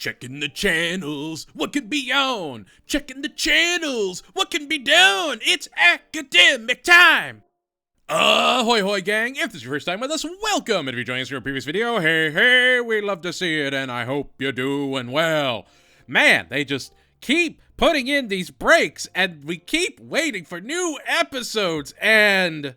Checking the channels, what can be on? Checking the channels, what can be done? It's academic time! Ahoy hoy gang, if this is your first time with us, welcome! And if you're joining us from a previous video, hey, we love to see it, and I hope you're doing well. Man, they just keep putting in these breaks, and we keep waiting for new episodes, and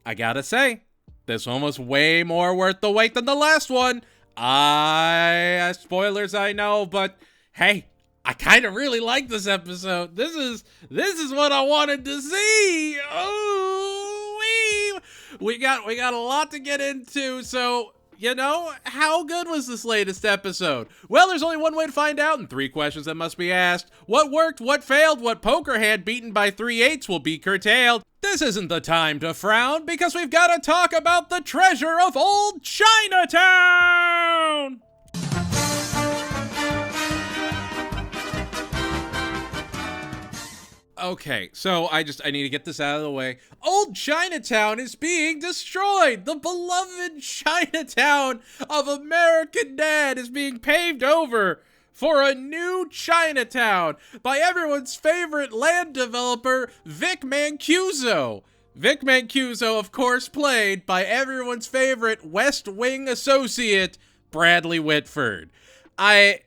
I gotta say, this one was way more worth the wait than the last one. Spoilers, I know, but hey, I kind of really like this episode. This is what I wanted to see. Oh, we got a lot to get into. So, you know, how good was this latest episode? Well, there's only one way to find out, and 3 questions that must be asked. What worked? What failed? What poker hand beaten by 3/8 will be curtailed? This isn't the time to frown, because we've got to talk about the treasure of old Chinatown! Okay, so I need to get this out of the way. Old Chinatown is being destroyed! The beloved Chinatown of American Dad is being paved over for a new Chinatown by everyone's favorite land developer, Vic Mancuso. Vic Mancuso, of course, played by everyone's favorite West Wing associate, Bradley Whitford. I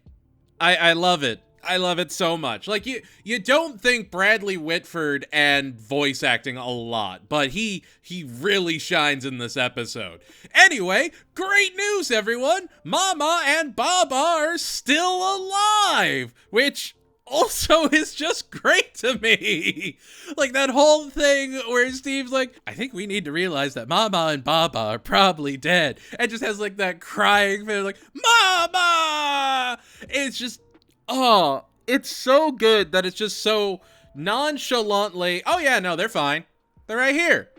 love it. I love it so much. Like, you don't think Bradley Whitford and voice acting a lot, but he really shines in this episode. Anyway, great news, everyone! Mama and Baba are still alive, which also is just great to me. Like, that whole thing where Steve's like, I think we need to realize that Mama and Baba are probably dead, and just has like that crying face, like, Mama! It's just, oh, it's so good that it's just so nonchalantly, oh yeah, no, they're fine. They're right here.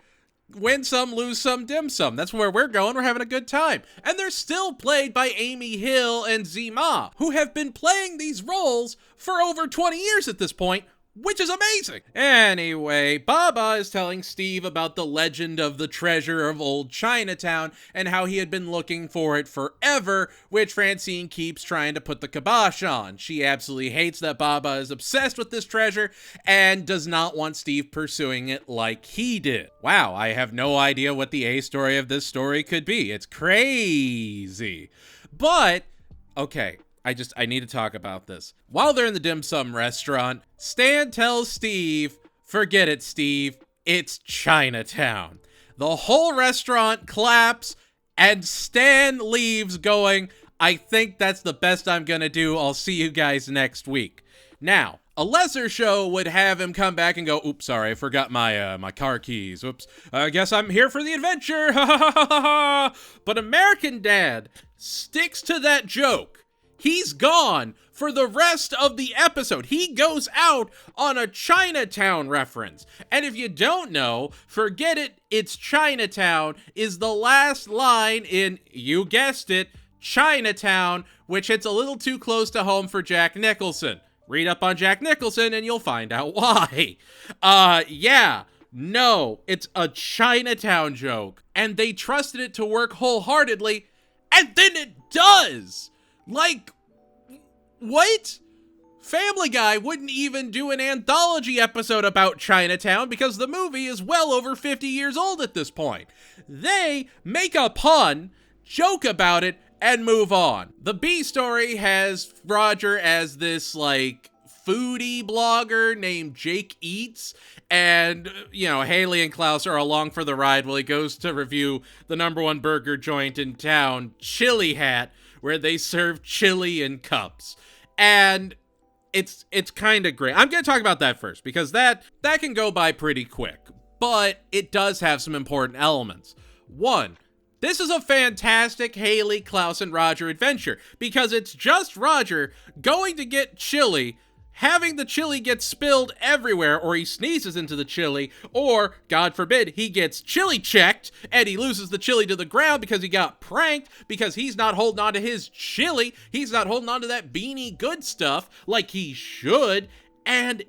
Win some, lose some, dim some. That's where we're going. We're having a good time. And they're still played by Amy Hill and Zima, who have been playing these roles for over 20 years at this point, which is amazing. Anyway, Baba is telling Steve about the legend of the treasure of old Chinatown and how he had been looking for it forever, which Francine keeps trying to put the kibosh on. She absolutely hates that Baba is obsessed with this treasure and does not want Steve pursuing it like he did. Wow, I have no idea what the A story of this story could be. It's crazy. But, okay, I need to talk about this. While they're in the dim sum restaurant, Stan tells Steve, forget it, Steve, it's Chinatown. The whole restaurant claps, and Stan leaves going, I think that's the best I'm gonna do. I'll see you guys next week. Now, a lesser show would have him come back and go, oops, sorry, I forgot my car keys. Oops, I guess I'm here for the adventure. But American Dad sticks to that joke. He's gone for the rest of the episode. He goes out on a Chinatown reference. And if you don't know, forget it, it's Chinatown is the last line in, you guessed it, Chinatown, which hits a little too close to home for Jack Nicholson. Read up on Jack Nicholson and you'll find out why. Yeah, no, it's a Chinatown joke. And they trusted it to work wholeheartedly, and then it does! Like, what? Family Guy wouldn't even do an anthology episode about Chinatown because the movie is well over 50 years old at this point. They make a pun, joke about it, and move on. The B story has Roger as this, like, foodie blogger named Jake Eats, and, you know, Haley and Klaus are along for the ride while he goes to review the #1 burger joint in town, Chili Hat, where they serve chili in cups. And it's kind of great. I'm going to talk about that first, because that can go by pretty quick, but it does have some important elements. One, this is a fantastic Haley, Klaus, and Roger adventure, because it's just Roger going to get chili, having the chili get spilled everywhere, or he sneezes into the chili, or, God forbid, he gets chili checked, and he loses the chili to the ground because he got pranked, because he's not holding on to his chili, he's not holding on to that beanie good stuff like he should, and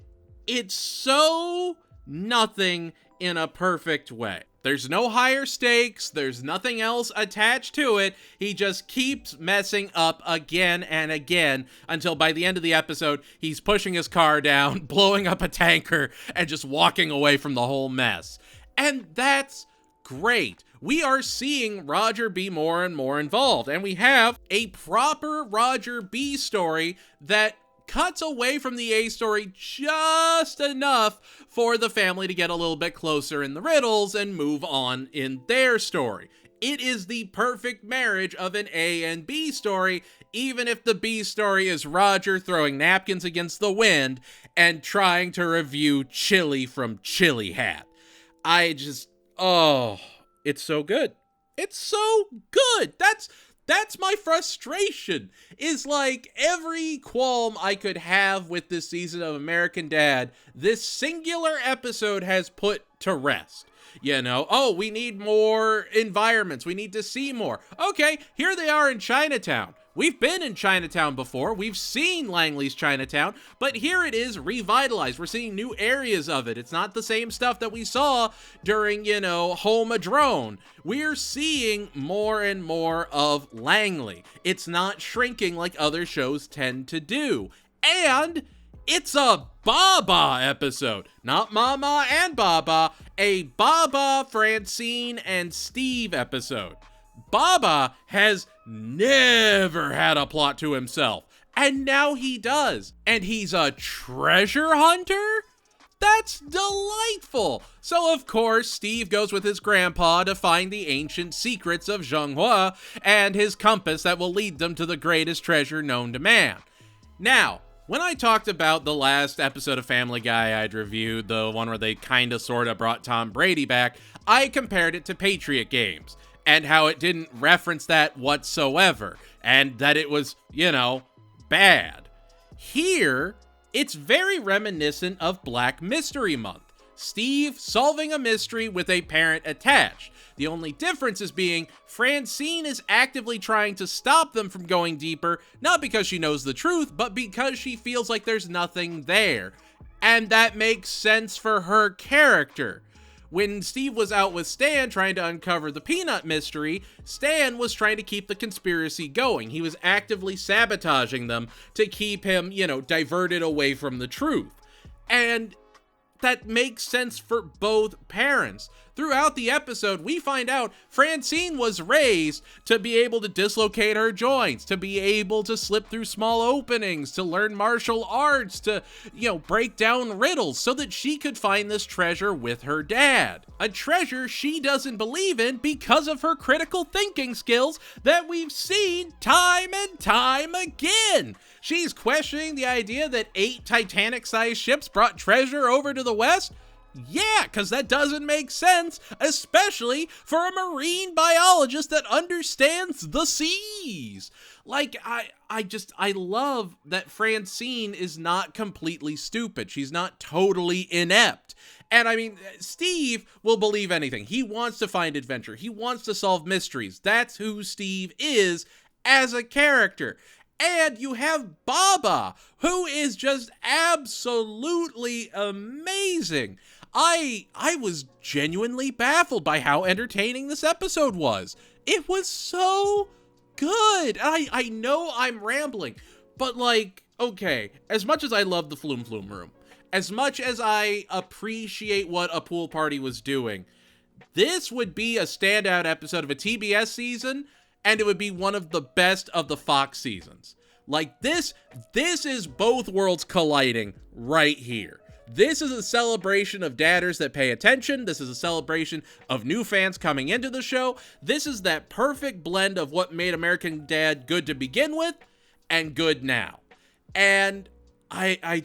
it's so nothing in a perfect way. There's no higher stakes, there's nothing else attached to it. He just keeps messing up again and again until by the end of the episode, he's pushing his car down, blowing up a tanker, and just walking away from the whole mess. And that's great. We are seeing Roger be more and more involved, and we have a proper Roger B story that cuts away from the A story just enough for the family to get a little bit closer in the riddles and move on in their story. It is the perfect marriage of an A and B story, even if the B story is Roger throwing napkins against the wind and trying to review Chili from Chili Hat. It's so good. It's so good. That's my frustration, is like every qualm I could have with this season of American Dad, this singular episode has put to rest. You know, oh, we need more environments. We need to see more. Okay, here they are in Chinatown. We've been in Chinatown before. We've seen Langley's Chinatown, but here it is revitalized. We're seeing new areas of it. It's not the same stuff that we saw during, Home a Drone. We're seeing more and more of Langley. It's not shrinking like other shows tend to do. And it's a Baba episode. Not Mama and Baba, a Baba, Francine, and Steve episode. Baba has never had a plot to himself, and now he does. And he's a treasure hunter? That's delightful. So of course, Steve goes with his grandpa to find the ancient secrets of Zhenghua and his compass that will lead them to the greatest treasure known to man. Now, when I talked about the last episode of Family Guy I'd reviewed, the one where they kinda sorta brought Tom Brady back, I compared it to Patriot Games, and how it didn't reference that whatsoever, and that it was, bad. Here, it's very reminiscent of Black Mystery Month. Steve solving a mystery with a parent attached. The only difference is being Francine is actively trying to stop them from going deeper, not because she knows the truth, but because she feels like there's nothing there. And that makes sense for her character. When Steve was out with Stan trying to uncover the peanut mystery, Stan was trying to keep the conspiracy going. He was actively sabotaging them to keep him, diverted away from the truth. And that makes sense for both parents. Throughout the episode, we find out Francine was raised to be able to dislocate her joints, to be able to slip through small openings, to learn martial arts, to, break down riddles so that she could find this treasure with her dad. A treasure she doesn't believe in because of her critical thinking skills that we've seen time and time again. She's questioning the idea that 8 Titanic-sized ships brought treasure over to the West. Yeah, because that doesn't make sense, especially for a marine biologist that understands the seas. Like, I love that Francine is not completely stupid. She's not totally inept. And I mean, Steve will believe anything. He wants to find adventure. He wants to solve mysteries. That's who Steve is as a character. And you have Baba, who is just absolutely amazing. I was genuinely baffled by how entertaining this episode was. It was so good. I know I'm rambling, but okay, as much as I love the Flume Flume Room, as much as I appreciate what A Pool Party was doing, this would be a standout episode of a TBS season, and it would be one of the best of the Fox seasons. Like this is both worlds colliding right here. This is a celebration of dadders that pay attention. This is a celebration of new fans coming into the show. This is that perfect blend of what made American Dad good to begin with and good now. And I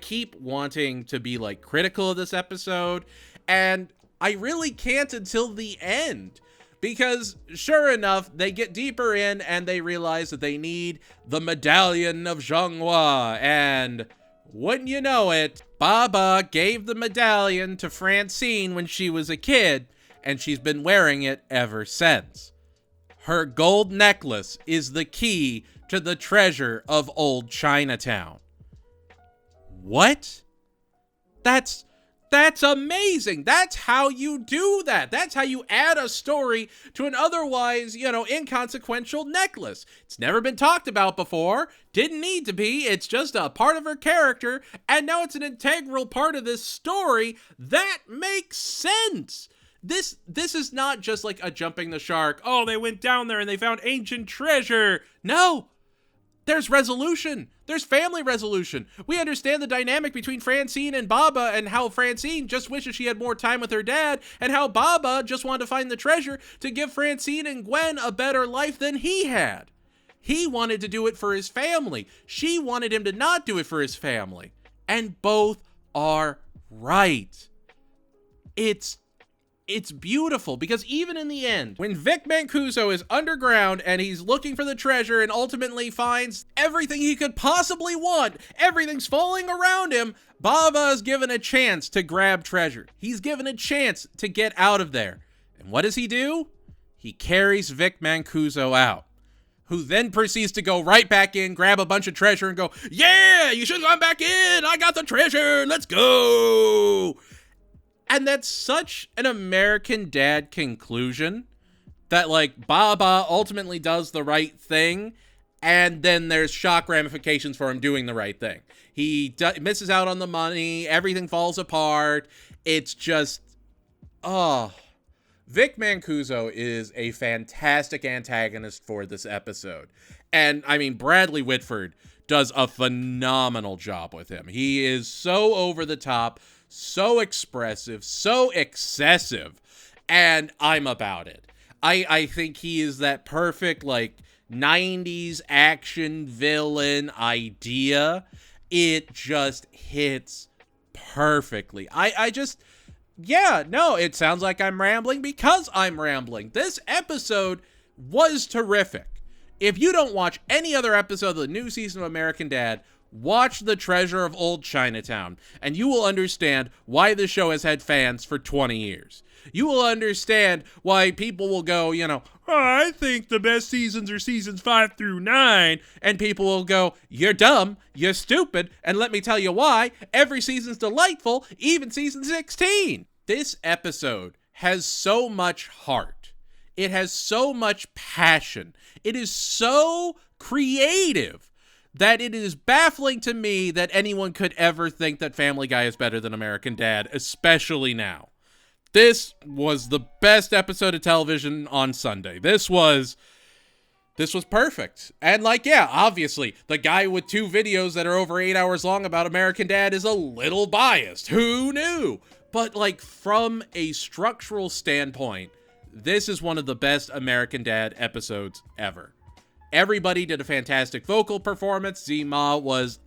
keep wanting to be critical of this episode, and I really can't until the end. Because, sure enough, they get deeper in and they realize that they need the medallion of Zhenghua. And wouldn't you know it, Baba gave the medallion to Francine when she was a kid, and she's been wearing it ever since. Her gold necklace is the key to the treasure of old Chinatown. What? That's That's amazing. That's how you do that. That's how you add a story to an otherwise, inconsequential necklace. It's never been talked about before. Didn't need to be. It's just a part of her character. And now it's an integral part of this story. That makes sense. This is not just like a jumping the shark. Oh, they went down there and they found ancient treasure. No. There's resolution. There's family resolution. We understand the dynamic between Francine and Baba and how Francine just wishes she had more time with her dad and how Baba just wanted to find the treasure to give Francine and Gwen a better life than he had. He wanted to do it for his family. She wanted him to not do it for his family. And both are right. It's beautiful because even in the end, when Vic Mancuso is underground and he's looking for the treasure and ultimately finds everything he could possibly want, everything's falling around him, Baba is given a chance to grab treasure. He's given a chance to get out of there. And what does he do? He carries Vic Mancuso out, who then proceeds to go right back in, grab a bunch of treasure and go, yeah, you should have gone back in. I got the treasure. Let's go. And that's such an American Dad conclusion that, like, Baba ultimately does the right thing, and then there's shock ramifications for him doing the right thing. He misses out on the money, everything falls apart. It's just, Vic Mancuso is a fantastic antagonist for this episode. And, I mean, Bradley Whitford does a phenomenal job with him. He is so over the top, so expressive, so excessive, and I'm about it. I think he is that perfect, like, 90s action villain idea. It just hits perfectly. It sounds like I'm rambling because I'm rambling. This episode was terrific. If you don't watch any other episode of the new season of American Dad, watch The Treasure of Old Chinatown, and you will understand why the show has had fans for 20 years. You will understand why people will go, I think the best seasons are seasons 5 through 9, and people will go, you're dumb, you're stupid, and let me tell you why. Every season's delightful, even season 16. This episode has so much heart. It has so much passion. It is so creative that it is baffling to me that anyone could ever think that Family Guy is better than American Dad, especially now. This was the best episode of television on Sunday. This was perfect. And obviously, the guy with 2 videos that are over 8 hours long about American Dad is a little biased. Who knew? But from a structural standpoint, this is one of the best American Dad episodes ever. Everybody did a fantastic vocal performance. Zima was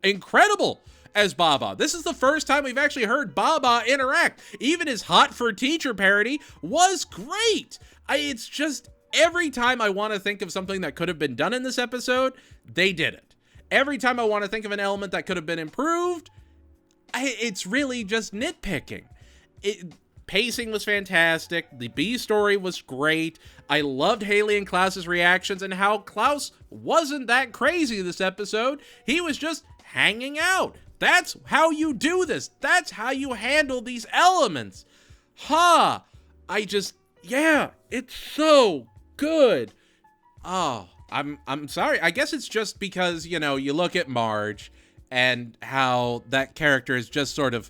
incredible as Baba. This is the first time we've actually heard Baba interact. Even his Hot for Teacher parody was great. It's just every time I want to think of something that could have been done in this episode, they did it. Every time I want to think of an element that could have been improved, it's really just nitpicking. Pacing was fantastic. The B story was great. I loved Haley and Klaus's reactions and how Klaus wasn't that crazy this episode. He was just hanging out. That's how you do this. That's how you handle these elements. It's so good. Oh, I'm sorry. I guess it's just because, you look at Marge and how that character is just sort of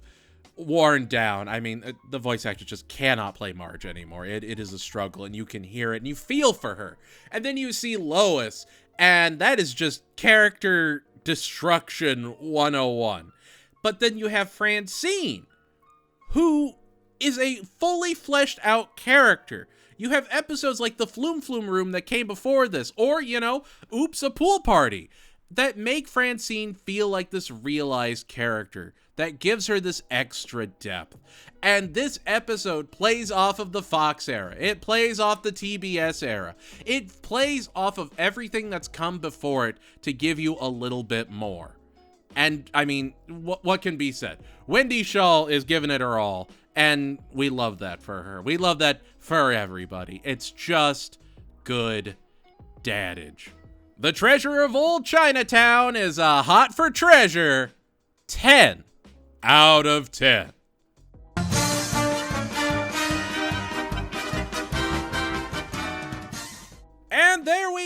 worn down. I mean, the voice actor just cannot play Marge anymore. It is a struggle, and you can hear it, and you feel for her. And then you see Lois, and that is just character destruction 101. But then you have Francine, who is a fully fleshed out character. You have episodes like the Flume Flume Room that came before this, or, Oops, a Pool Party, that make Francine feel like this realized character that gives her this extra depth. And this episode plays off of the Fox era. It plays off the TBS era. It plays off of everything that's come before it to give you a little bit more. And, I mean, what can be said? Wendy Shaw is giving it her all, and we love that for her. We love that for everybody. It's just good daddage. The Treasure of Old Chinatown is a Hot for Treasure 10 out of 10.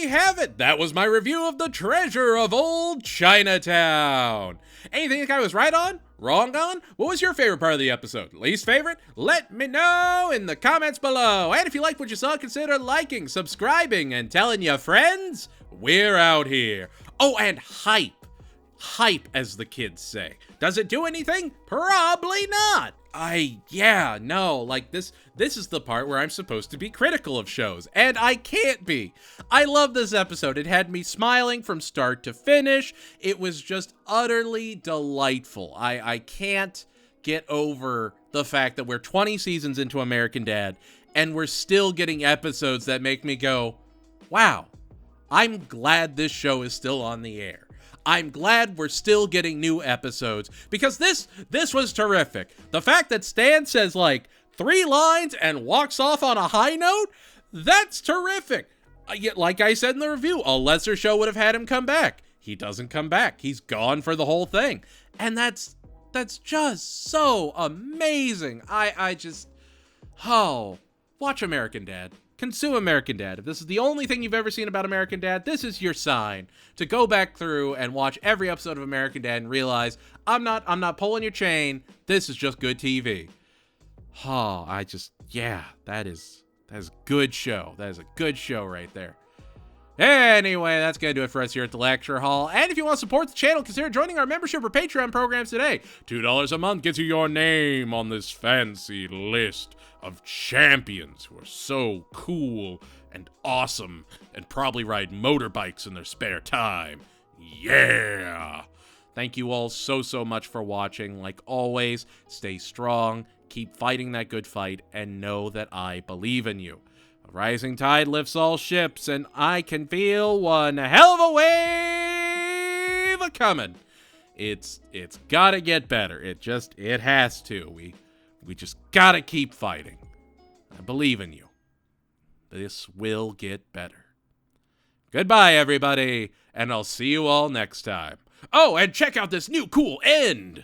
we have it. That was my review of The Treasure of Old Chinatown. Anything I was right on? Wrong on? What was your favorite part of the episode? Least favorite? Let me know in the comments below. And if you liked what you saw, consider liking, subscribing, and telling your friends. We're out here. Oh, and hype. Hype, as the kids say. Does it do anything? Probably not. This is the part where I'm supposed to be critical of shows, and I can't be. I love this episode. It had me smiling from start to finish. It was just utterly delightful. I can't get over the fact that we're 20 seasons into American Dad, and we're still getting episodes that make me go, wow, I'm glad this show is still on the air. I'm glad we're still getting new episodes, because this was terrific. The fact that Stan says like 3 lines and walks off on a high note, that's terrific. Yet, like I said in the review, a lesser show would have had him come back. He doesn't come back. He's gone for the whole thing. And that's just so amazing. Watch American Dad. Consume American Dad. If this is the only thing you've ever seen about American Dad, this is your sign to go back through and watch every episode of American Dad and realize I'm not pulling your chain. This is just good TV. That is good show. That is a good show right there. Anyway, that's going to do it for us here at the Lecture Hall. And if you want to support the channel, consider joining our membership or Patreon programs today. $2 a month gets you your name on this fancy list of champions who are so cool and awesome and probably ride motorbikes in their spare time. Yeah! Thank you all so much for watching. Like always, stay strong, keep fighting that good fight, and know that I believe in you. A rising tide lifts all ships, and I can feel one hell of a wave a-coming. It's gotta get better. It has to. We just gotta keep fighting. I believe in you. This will get better. Goodbye, everybody, and I'll see you all next time. Oh, and check out this new cool end!